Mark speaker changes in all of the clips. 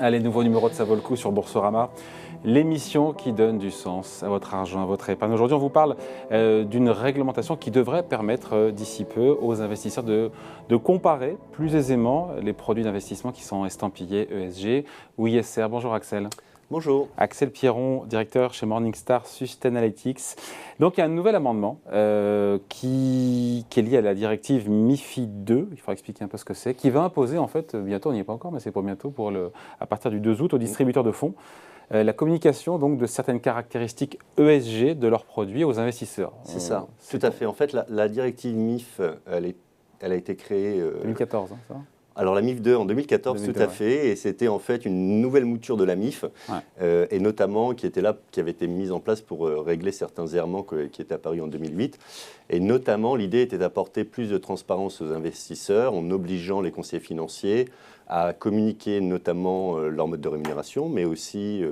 Speaker 1: Allez, nouveau numéro de Ça vaut le coup sur Boursorama, l'émission qui donne du sens à votre argent, à votre épargne. Aujourd'hui, on vous parle d'une réglementation qui devrait permettre d'ici peu aux investisseurs de comparer plus aisément les produits d'investissement qui sont estampillés ESG ou ISR. Bonjour Axel.
Speaker 2: Bonjour.
Speaker 1: Axel Pierron, directeur chez Morningstar Sustainalytics. Donc il y a un nouvel amendement qui est lié à la directive MiFID 2, il faudra expliquer un peu ce que c'est, qui va imposer en fait, bientôt, on n'y est pas encore, mais c'est pour bientôt, à partir du 2 août, aux distributeurs de fonds, la communication donc, de certaines caractéristiques ESG de leurs produits aux investisseurs.
Speaker 2: C'est ça, tout à fait. En fait, la directive MIF, elle a été créée…
Speaker 1: 2014, ça
Speaker 2: Alors la MIF 2 en 2014, tout à fait, et c'était en fait une nouvelle mouture de la MIF, et notamment qui avait été mise en place pour régler certains errements qui étaient apparus en 2008. Et notamment, l'idée était d'apporter plus de transparence aux investisseurs en obligeant les conseillers financiers à communiquer notamment leur mode de rémunération, mais aussi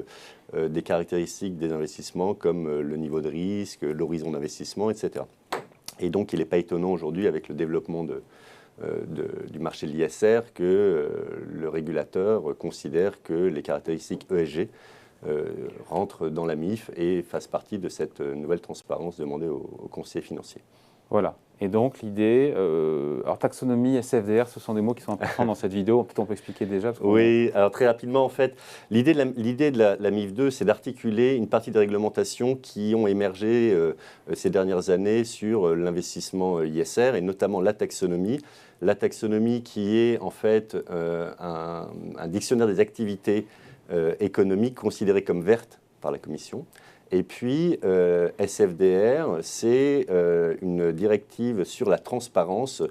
Speaker 2: des caractéristiques des investissements comme le niveau de risque, l'horizon d'investissement, etc. Et donc, il n'est pas étonnant aujourd'hui avec le développement du marché de l'ISR que le régulateur considère que les caractéristiques ESG rentrent dans la MIF et fassent partie de cette nouvelle transparence demandée aux conseillers financiers.
Speaker 1: Voilà. Et donc l'idée, alors taxonomie, SFDR, ce sont des mots qui sont importants dans cette vidéo. Peut-être on peut expliquer déjà.
Speaker 2: Oui, alors très rapidement en fait, l'idée de la MIF 2, c'est d'articuler une partie des réglementations qui ont émergé ces dernières années sur l'investissement ISR et notamment la taxonomie. La taxonomie qui est en fait un dictionnaire des activités économiques considérées comme vertes par la Commission. Et puis, SFDR, c'est une directive sur la transparence,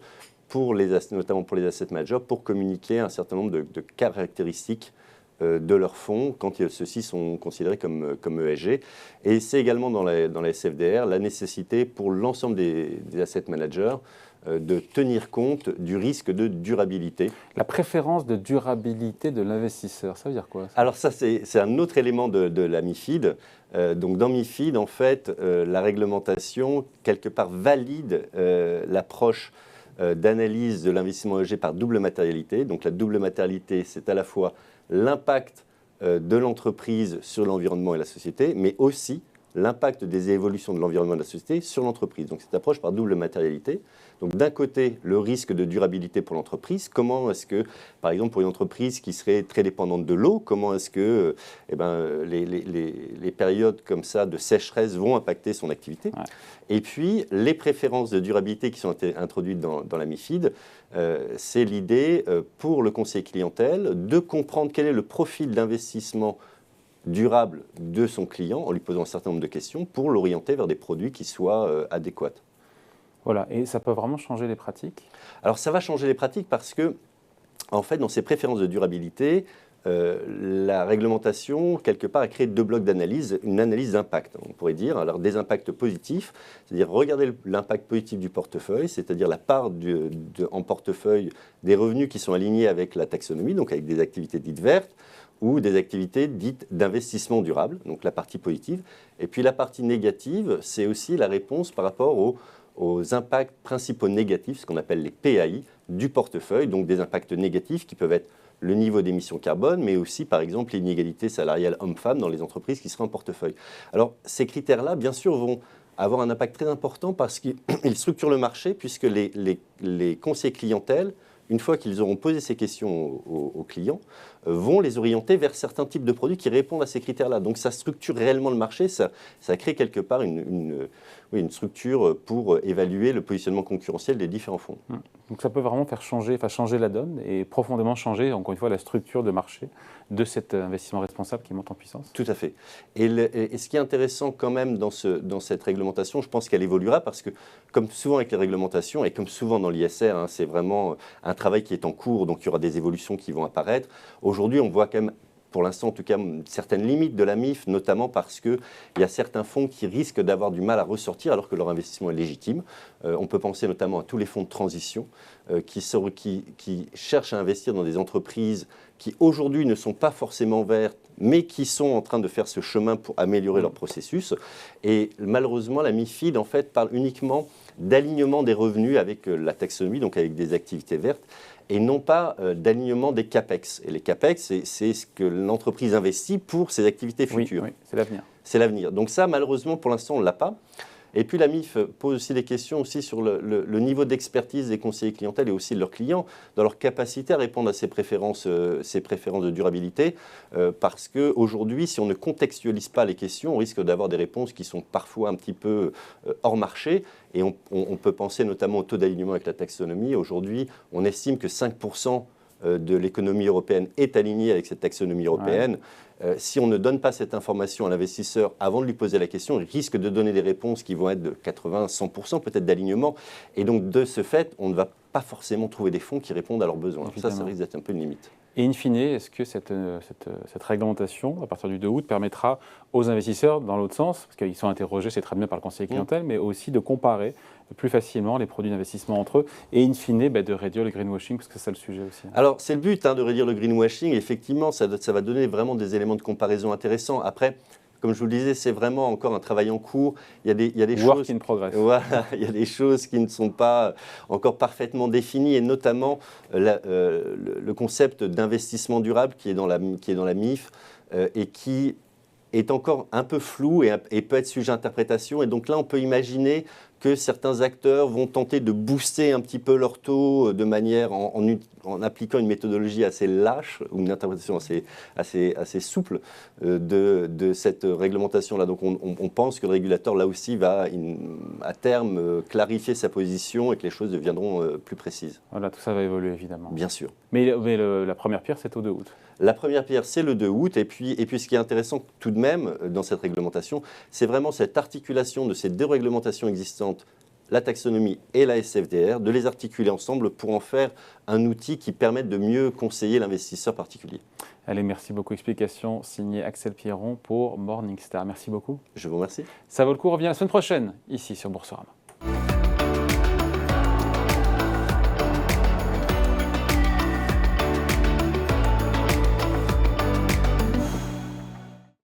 Speaker 2: notamment pour les asset managers, pour communiquer un certain nombre de caractéristiques de leurs fonds quand ceux-ci sont considérés comme ESG. Et c'est également dans la SFDR la nécessité pour l'ensemble des asset managers de tenir compte du risque de durabilité.
Speaker 1: La préférence de durabilité de l'investisseur, ça veut dire quoi ça ?
Speaker 2: Alors ça, c'est un autre élément de la MiFID. Donc dans MiFID, en fait, la réglementation, quelque part, valide l'approche d'analyse de l'investissement ESG par double matérialité. Donc la double matérialité, c'est à la fois l'impact de l'entreprise sur l'environnement et la société, mais aussi l'impact des évolutions de l'environnement et de la société sur l'entreprise. Donc cette approche par double matérialité. Donc d'un côté, le risque de durabilité pour l'entreprise. Comment est-ce que, par exemple, pour une entreprise qui serait très dépendante de l'eau, comment est-ce que les périodes comme ça de sécheresse vont impacter son activité. Et puis, les préférences de durabilité qui sont introduites dans la MiFID, c'est l'idée pour le conseiller clientèle de comprendre quel est le profil d'investissement durable de son client en lui posant un certain nombre de questions pour l'orienter vers des produits qui soient adéquats.
Speaker 1: Voilà, et ça peut vraiment changer les pratiques ?
Speaker 2: Alors ça va changer les pratiques parce que, en fait, dans ces préférences de durabilité, la réglementation, quelque part, a créé deux blocs d'analyse, une analyse d'impact, on pourrait dire. Alors des impacts positifs, c'est-à-dire regarder l'impact positif du portefeuille, c'est-à-dire la part en portefeuille des revenus qui sont alignés avec la taxonomie, donc avec des activités dites vertes, ou des activités dites d'investissement durable, donc la partie positive. Et puis la partie négative, c'est aussi la réponse par rapport aux impacts principaux négatifs, ce qu'on appelle les PAI, du portefeuille, donc des impacts négatifs qui peuvent être le niveau d'émissions carbone, mais aussi, par exemple, l'inégalité salariale homme-femme dans les entreprises qui seraient en portefeuille. Alors, ces critères-là, bien sûr, vont avoir un impact très important parce qu'ils structurent le marché, puisque les conseillers clientèle, une fois qu'ils auront posé ces questions aux clients, vont les orienter vers certains types de produits qui répondent à ces critères-là. Donc ça structure réellement le marché, ça crée quelque part une structure pour évaluer le positionnement concurrentiel des différents fonds.
Speaker 1: Donc ça peut vraiment faire changer la donne et profondément changer, encore une fois, la structure de marché de cet investissement responsable qui monte en puissance.
Speaker 2: Tout à fait. Et ce qui est intéressant quand même dans cette réglementation, je pense qu'elle évoluera parce que, comme souvent avec les réglementations et comme souvent dans l'ISR, c'est vraiment un travail qui est en cours, donc il y aura des évolutions qui vont apparaître. Aujourd'hui, on voit quand même, pour l'instant en tout cas, certaines limites de la MIF, notamment parce qu'il y a certains fonds qui risquent d'avoir du mal à ressortir alors que leur investissement est légitime. On peut penser notamment à tous les fonds de transition qui cherchent à investir dans des entreprises qui aujourd'hui ne sont pas forcément vertes, mais qui sont en train de faire ce chemin pour améliorer leur processus. Et malheureusement, la MiFID en fait parle uniquement d'alignement des revenus avec la taxonomie, donc avec des activités vertes. et non pas d'alignement des CAPEX. Et les CAPEX, c'est ce que l'entreprise investit pour ses activités futures.
Speaker 1: Oui, c'est l'avenir.
Speaker 2: C'est l'avenir. Donc ça, malheureusement, pour l'instant, on ne l'a pas. Et puis la MIF pose aussi des questions aussi sur le niveau d'expertise des conseillers clientèle et aussi de leurs clients, dans leur capacité à répondre à ces préférences de durabilité. Parce qu'aujourd'hui, si on ne contextualise pas les questions, on risque d'avoir des réponses qui sont parfois un petit peu hors marché. Et on peut penser notamment au taux d'alignement avec la taxonomie. Aujourd'hui, on estime que 5% de l'économie européenne est alignée avec cette taxonomie européenne. Ouais. Si on ne donne pas cette information à l'investisseur avant de lui poser la question, il risque de donner des réponses qui vont être de 80-100% peut-être d'alignement. Et donc, de ce fait, on ne va pas forcément trouver des fonds qui répondent à leurs besoins. Ça risque d'être un peu une limite.
Speaker 1: Et in fine, est-ce que cette réglementation, à partir du 2 août, permettra aux investisseurs, dans l'autre sens, parce qu'ils sont interrogés, c'est très bien par le conseiller clientèle, mais aussi de comparer plus facilement les produits d'investissement entre eux et in fine de réduire le greenwashing, parce que c'est ça le sujet aussi.
Speaker 2: Alors c'est le but de réduire le greenwashing, effectivement ça va donner vraiment des éléments de comparaison intéressants. Après, comme je vous le disais, c'est vraiment encore un travail en cours. Il y a des
Speaker 1: Work
Speaker 2: choses,
Speaker 1: in progress.
Speaker 2: Voilà, il y a des choses qui ne sont pas encore parfaitement définies, et notamment le concept d'investissement durable qui est dans la MIF et qui est encore un peu flou et peut être sujet à interprétation. Et donc là, on peut imaginer que certains acteurs vont tenter de booster un petit peu leur taux de manière en appliquant une méthodologie assez lâche ou une interprétation assez souple de cette réglementation-là. Donc on pense que le régulateur, là aussi, va à terme clarifier sa position et que les choses deviendront plus précises.
Speaker 1: Voilà, tout ça va évoluer évidemment.
Speaker 2: Bien sûr.
Speaker 1: Mais la première pierre, c'est au 2 août.
Speaker 2: La première pierre, c'est le 2 août. Et puis ce qui est intéressant tout de même dans cette réglementation, c'est vraiment cette articulation de ces deux réglementations existantes, la taxonomie et la SFDR, de les articuler ensemble pour en faire un outil qui permette de mieux conseiller l'investisseur particulier.
Speaker 1: Allez, merci beaucoup. Explication signée Axel Pierron pour Morningstar. Merci beaucoup.
Speaker 2: Je vous remercie.
Speaker 1: Ça vaut le coup. On revient la semaine prochaine, ici sur Boursorama.